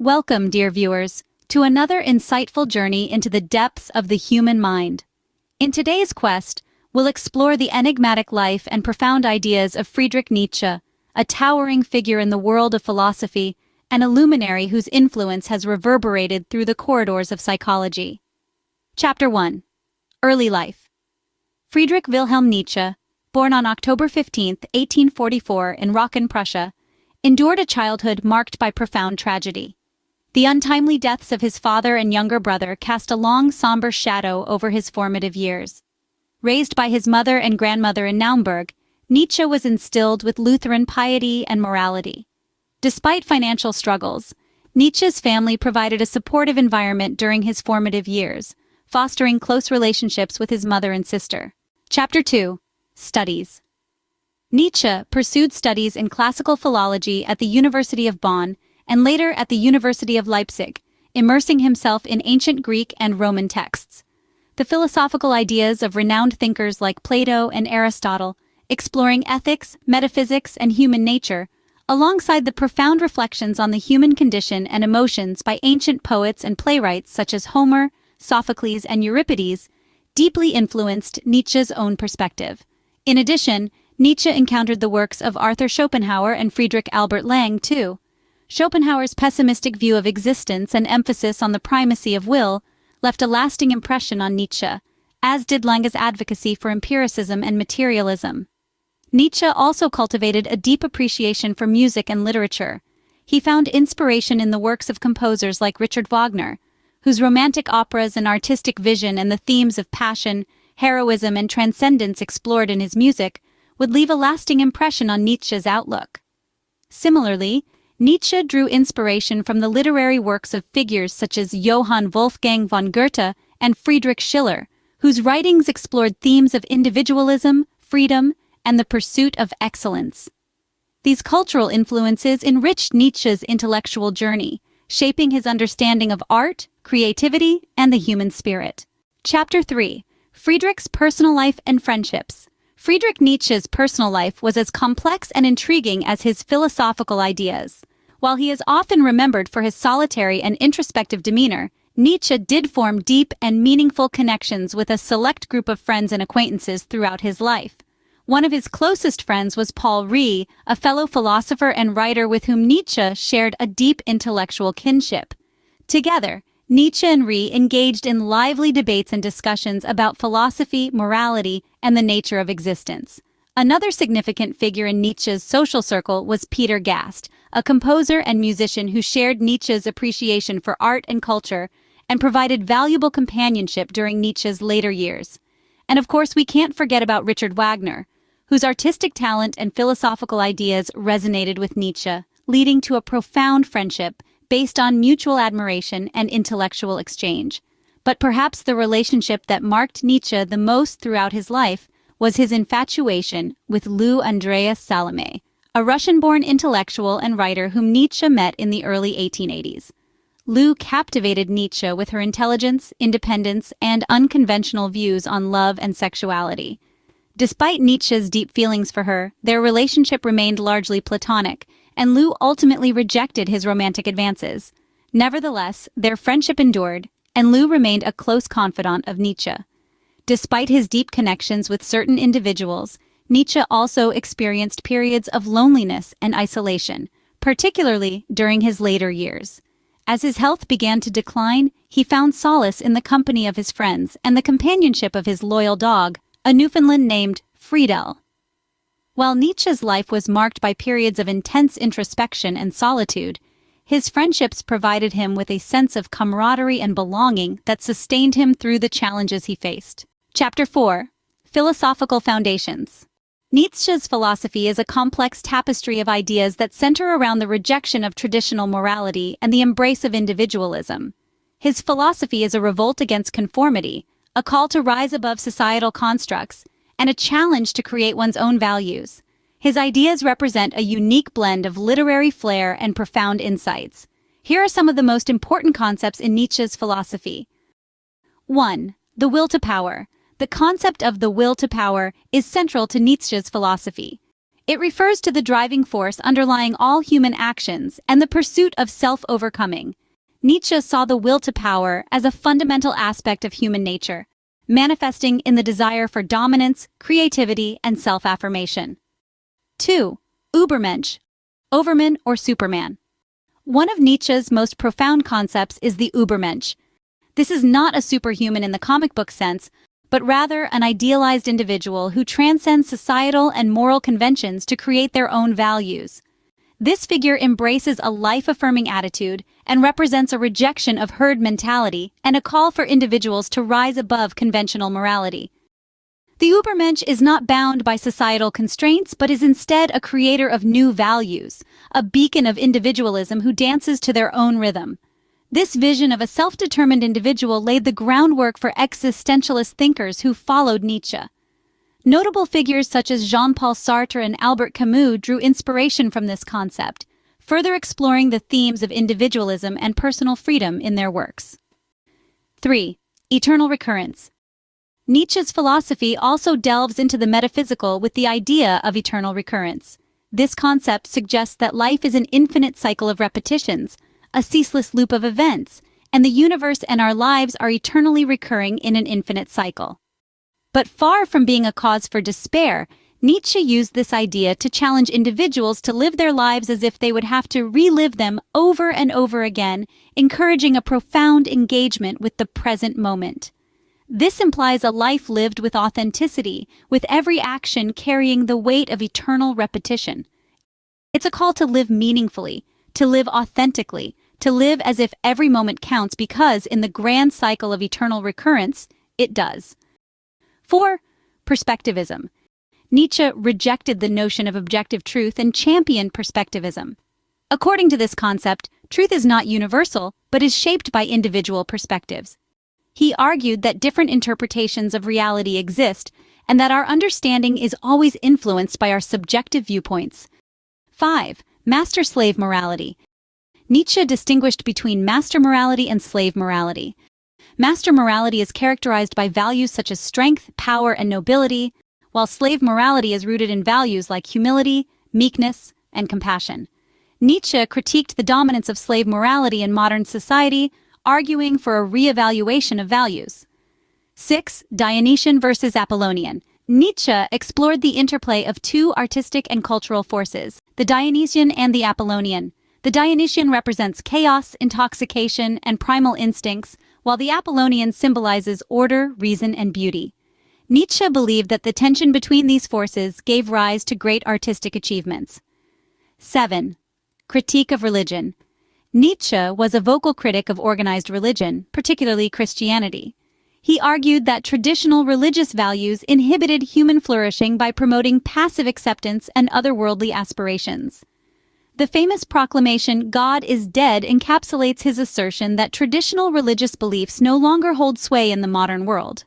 Welcome, dear viewers, to another insightful journey into the depths of the human mind. In today's quest, we'll explore the enigmatic life and profound ideas of Friedrich Nietzsche, a towering figure in the world of philosophy and a luminary whose influence has reverberated through the corridors of psychology. Chapter 1. Early Life. Friedrich Wilhelm Nietzsche, born on October 15, 1844 in Rocken, Prussia, endured a childhood marked by profound tragedy. The untimely deaths of his father and younger brother cast a long, somber shadow over his formative years. Raised by his mother and grandmother in Naumburg, Nietzsche was instilled with Lutheran piety and morality. Despite financial struggles, Nietzsche's family provided a supportive environment during his formative years, fostering close relationships with his mother and sister. Chapter 2. Studies. Nietzsche pursued studies in classical philology at the University of Bonn and later at the University of Leipzig, immersing himself in ancient Greek and Roman texts. The philosophical ideas of renowned thinkers like Plato and Aristotle, exploring ethics, metaphysics, and human nature, alongside the profound reflections on the human condition and emotions by ancient poets and playwrights such as Homer, Sophocles, and Euripides, deeply influenced Nietzsche's own perspective. In addition, Nietzsche encountered the works of Arthur Schopenhauer and Friedrich Albert Lang, too. Schopenhauer's pessimistic view of existence and emphasis on the primacy of will left a lasting impression on Nietzsche, as did Lange's advocacy for empiricism and materialism. Nietzsche also cultivated a deep appreciation for music and literature. He found inspiration in the works of composers like Richard Wagner, whose romantic operas and artistic vision and the themes of passion, heroism, and transcendence explored in his music would leave a lasting impression on Nietzsche's outlook. Similarly, Nietzsche drew inspiration from the literary works of figures such as Johann Wolfgang von Goethe and Friedrich Schiller, whose writings explored themes of individualism, freedom, and the pursuit of excellence. These cultural influences enriched Nietzsche's intellectual journey, shaping his understanding of art, creativity, and the human spirit. Chapter 3. Friedrich's Personal Life and Friendships. Friedrich Nietzsche's personal life was as complex and intriguing as his philosophical ideas. While he is often remembered for his solitary and introspective demeanor, Nietzsche did form deep and meaningful connections with a select group of friends and acquaintances throughout his life. One of his closest friends was Paul Rie, a fellow philosopher and writer with whom Nietzsche shared a deep intellectual kinship. Together, Nietzsche and Rie engaged in lively debates and discussions about philosophy, morality, and the nature of existence. Another significant figure in Nietzsche's social circle was Peter Gast, a composer and musician who shared Nietzsche's appreciation for art and culture and provided valuable companionship during Nietzsche's later years. And of course, we can't forget about Richard Wagner, whose artistic talent and philosophical ideas resonated with Nietzsche, leading to a profound friendship based on mutual admiration and intellectual exchange. But perhaps the relationship that marked Nietzsche the most throughout his life was his infatuation with Andreas-Salome, a Russian-born intellectual and writer whom Nietzsche met in the early 1880s. Lou captivated Nietzsche with her intelligence, independence, and unconventional views on love and sexuality. Despite Nietzsche's deep feelings for her, their relationship remained largely platonic, and Lou ultimately rejected his romantic advances. Nevertheless, their friendship endured, and Lou remained a close confidant of Nietzsche. Despite his deep connections with certain individuals, Nietzsche also experienced periods of loneliness and isolation, particularly during his later years. As his health began to decline, he found solace in the company of his friends and the companionship of his loyal dog, a Newfoundland named Friedel. While Nietzsche's life was marked by periods of intense introspection and solitude, his friendships provided him with a sense of camaraderie and belonging that sustained him through the challenges he faced. Chapter 4. Philosophical Foundations. Nietzsche's philosophy is a complex tapestry of ideas that center around the rejection of traditional morality and the embrace of individualism. His philosophy is a revolt against conformity, a call to rise above societal constructs, and a challenge to create one's own values. His ideas represent a unique blend of literary flair and profound insights. Here are some of the most important concepts in Nietzsche's philosophy. 1. The will to power. The concept of the will to power is central to Nietzsche's philosophy. It refers to the driving force underlying all human actions and the pursuit of self-overcoming. Nietzsche saw the will to power as a fundamental aspect of human nature, manifesting in the desire for dominance, creativity, and self-affirmation. 2. Ubermensch, Overman or Superman. One of Nietzsche's most profound concepts is the Ubermensch. This is not a superhuman in the comic book sense, but rather an idealized individual who transcends societal and moral conventions to create their own values. This figure embraces a life-affirming attitude and represents a rejection of herd mentality and a call for individuals to rise above conventional morality. The Ubermensch is not bound by societal constraints, but is instead a creator of new values, a beacon of individualism who dances to their own rhythm. This vision of a self-determined individual laid the groundwork for existentialist thinkers who followed Nietzsche. Notable figures such as Jean-Paul Sartre and Albert Camus drew inspiration from this concept, further exploring the themes of individualism and personal freedom in their works. 3. Eternal recurrence. Nietzsche's philosophy also delves into the metaphysical with the idea of eternal recurrence. This concept suggests that life is an infinite cycle of repetitions, a ceaseless loop of events, and the universe and our lives are eternally recurring in an infinite cycle. But far from being a cause for despair, Nietzsche used this idea to challenge individuals to live their lives as if they would have to relive them over and over again, encouraging a profound engagement with the present moment. This implies a life lived with authenticity, with every action carrying the weight of eternal repetition. It's a call to live meaningfully, to live authentically, to live as if every moment counts because in the grand cycle of eternal recurrence, it does. 4. Perspectivism. Nietzsche rejected the notion of objective truth and championed perspectivism. According to this concept, truth is not universal, but is shaped by individual perspectives. He argued that different interpretations of reality exist, and that our understanding is always influenced by our subjective viewpoints. 5. Master-slave morality. Nietzsche distinguished between master morality and slave morality. Master morality is characterized by values such as strength, power, and nobility, while slave morality is rooted in values like humility, meekness, and compassion. Nietzsche critiqued the dominance of slave morality in modern society, arguing for a re-evaluation of values. 6. Dionysian versus Apollonian. Nietzsche explored the interplay of two artistic and cultural forces, the Dionysian and the Apollonian. The Dionysian represents chaos, intoxication, and primal instincts, while the Apollonian symbolizes order, reason, and beauty. Nietzsche believed that the tension between these forces gave rise to great artistic achievements. 7. Critique of religion. Nietzsche was a vocal critic of organized religion, particularly Christianity. He argued that traditional religious values inhibited human flourishing by promoting passive acceptance and otherworldly aspirations. The famous proclamation, "God is dead," encapsulates his assertion that traditional religious beliefs no longer hold sway in the modern world.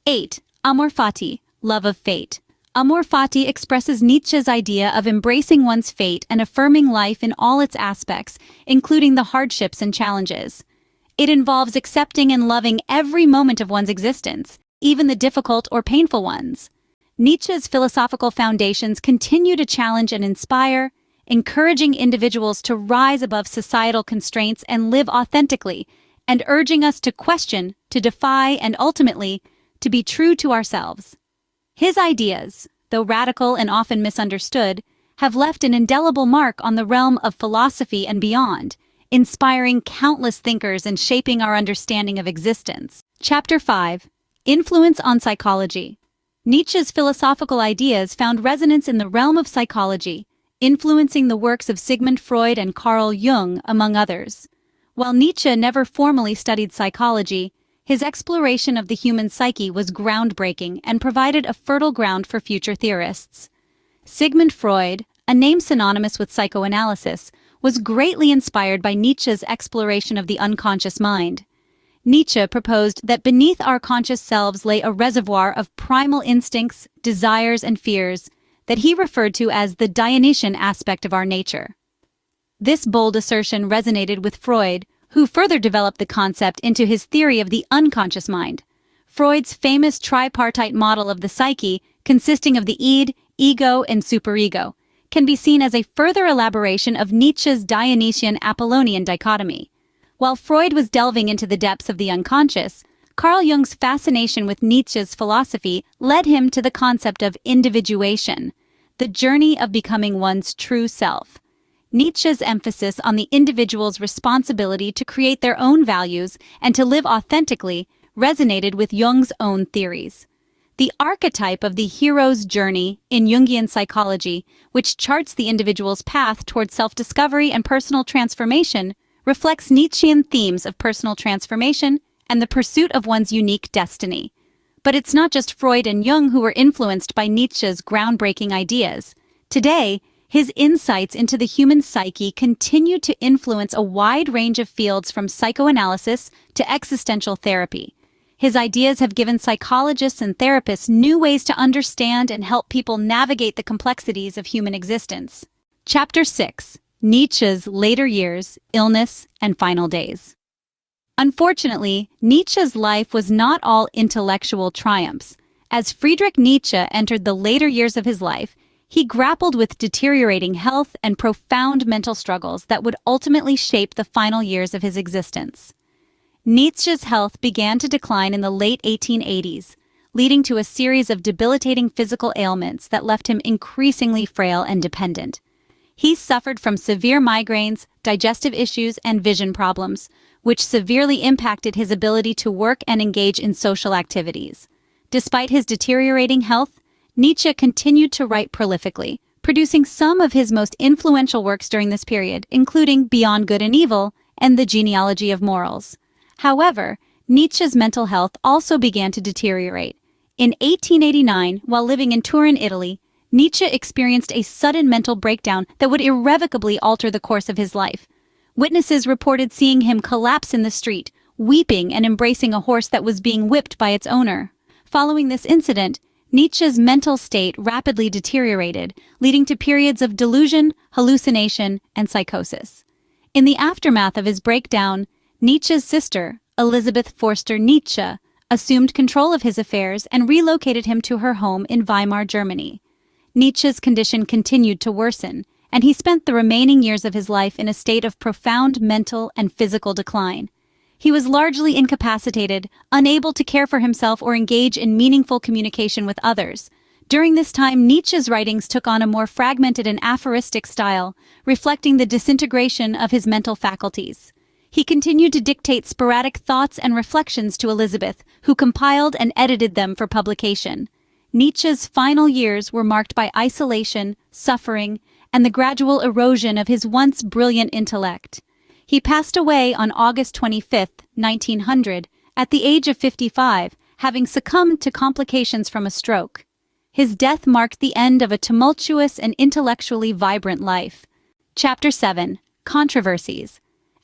8. Amor Fati, love of fate. Amor Fati expresses Nietzsche's idea of embracing one's fate and affirming life in all its aspects, including the hardships and challenges. It involves accepting and loving every moment of one's existence, even the difficult or painful ones. Nietzsche's philosophical foundations continue to challenge and inspire, encouraging individuals to rise above societal constraints and live authentically, and urging us to question, to defy, and ultimately, to be true to ourselves. His ideas, though radical and often misunderstood, have left an indelible mark on the realm of philosophy and beyond, inspiring countless thinkers and shaping our understanding of existence. Chapter 5. Influence on psychology. Nietzsche's philosophical ideas found resonance in the realm of psychology, influencing the works of Sigmund Freud and Carl Jung, among others. While Nietzsche never formally studied psychology, his exploration of the human psyche was groundbreaking and provided a fertile ground for future theorists. Sigmund Freud, a name synonymous with psychoanalysis, was greatly inspired by Nietzsche's exploration of the unconscious mind. Nietzsche proposed that beneath our conscious selves lay a reservoir of primal instincts, desires, and fears that he referred to as the Dionysian aspect of our nature. This bold assertion resonated with Freud, who further developed the concept into his theory of the unconscious mind. Freud's famous tripartite model of the psyche, consisting of the id, ego and superego, can be seen as a further elaboration of Nietzsche's Dionysian-Apollonian dichotomy. While Freud was delving into the depths of the unconscious, Carl Jung's fascination with Nietzsche's philosophy led him to the concept of individuation, the journey of becoming one's true self. Nietzsche's emphasis on the individual's responsibility to create their own values and to live authentically resonated with Jung's own theories. The archetype of the hero's journey in Jungian psychology, which charts the individual's path toward self-discovery and personal transformation, reflects Nietzschean themes of personal transformation and the pursuit of one's unique destiny. But it's not just Freud and Jung who were influenced by Nietzsche's groundbreaking ideas. Today, his insights into the human psyche continue to influence a wide range of fields from psychoanalysis to existential therapy. His ideas have given psychologists and therapists new ways to understand and help people navigate the complexities of human existence. Chapter 6: Nietzsche's Later Years, Illness, and Final Days. Unfortunately, Nietzsche's life was not all intellectual triumphs. As Friedrich Nietzsche entered the later years of his life, he grappled with deteriorating health and profound mental struggles that would ultimately shape the final years of his existence. Nietzsche's health began to decline in the late 1880s, leading to a series of debilitating physical ailments that left him increasingly frail and dependent. He suffered from severe migraines, digestive issues, and vision problems, which severely impacted his ability to work and engage in social activities. Despite his deteriorating health, Nietzsche continued to write prolifically, producing some of his most influential works during this period, including Beyond Good and Evil and The Genealogy of Morals. However, Nietzsche's mental health also began to deteriorate. In 1889, while living in Turin, Italy, Nietzsche experienced a sudden mental breakdown that would irrevocably alter the course of his life. Witnesses reported seeing him collapse in the street, weeping and embracing a horse that was being whipped by its owner. Following this incident, Nietzsche's mental state rapidly deteriorated, leading to periods of delusion, hallucination, and psychosis. In the aftermath of his breakdown, Nietzsche's sister, Elisabeth Forster-Nietzsche, assumed control of his affairs and relocated him to her home in Weimar, Germany. Nietzsche's condition continued to worsen, and he spent the remaining years of his life in a state of profound mental and physical decline. He was largely incapacitated, unable to care for himself or engage in meaningful communication with others. During this time, Nietzsche's writings took on a more fragmented and aphoristic style, reflecting the disintegration of his mental faculties. He continued to dictate sporadic thoughts and reflections to Elisabeth, who compiled and edited them for publication. Nietzsche's final years were marked by isolation, suffering, and the gradual erosion of his once brilliant intellect. He passed away on August 25, 1900, at the age of 55, having succumbed to complications from a stroke. His death marked the end of a tumultuous and intellectually vibrant life. Chapter 7: Controversies.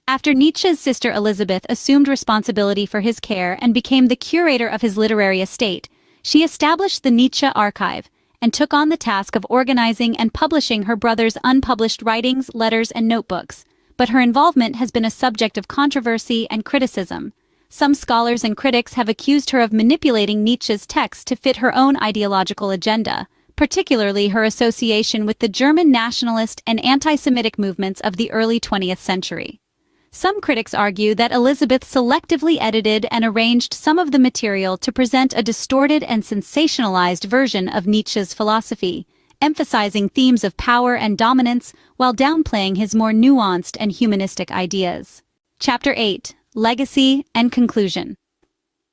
After Nietzsche's sister Elisabeth assumed responsibility for his care and became the curator of his literary estate, she established the Nietzsche Archive and took on the task of organizing and publishing her brother's unpublished writings, letters, and notebooks. But her involvement has been a subject of controversy and criticism. Some scholars and critics have accused her of manipulating Nietzsche's texts to fit her own ideological agenda, particularly her association with the German nationalist and anti-Semitic movements of the early 20th century. Some critics argue that Elisabeth selectively edited and arranged some of the material to present a distorted and sensationalized version of Nietzsche's philosophy, emphasizing themes of power and dominance while downplaying his more nuanced and humanistic ideas. Chapter 8: Legacy and Conclusion.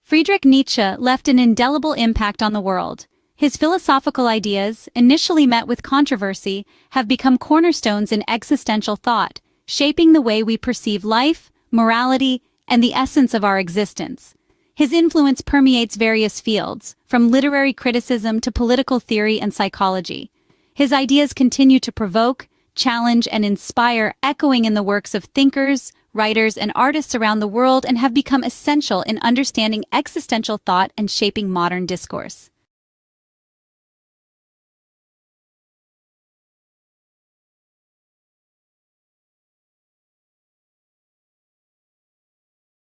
Friedrich Nietzsche left an indelible impact on the world. His philosophical ideas, initially met with controversy, have become cornerstones in existential thought, shaping the way we perceive life, morality, and the essence of our existence. His influence permeates various fields, from literary criticism to political theory and psychology. His ideas continue to provoke, challenge, and inspire, echoing in the works of thinkers, writers, and artists around the world, and have become essential in understanding existential thought and shaping modern discourse.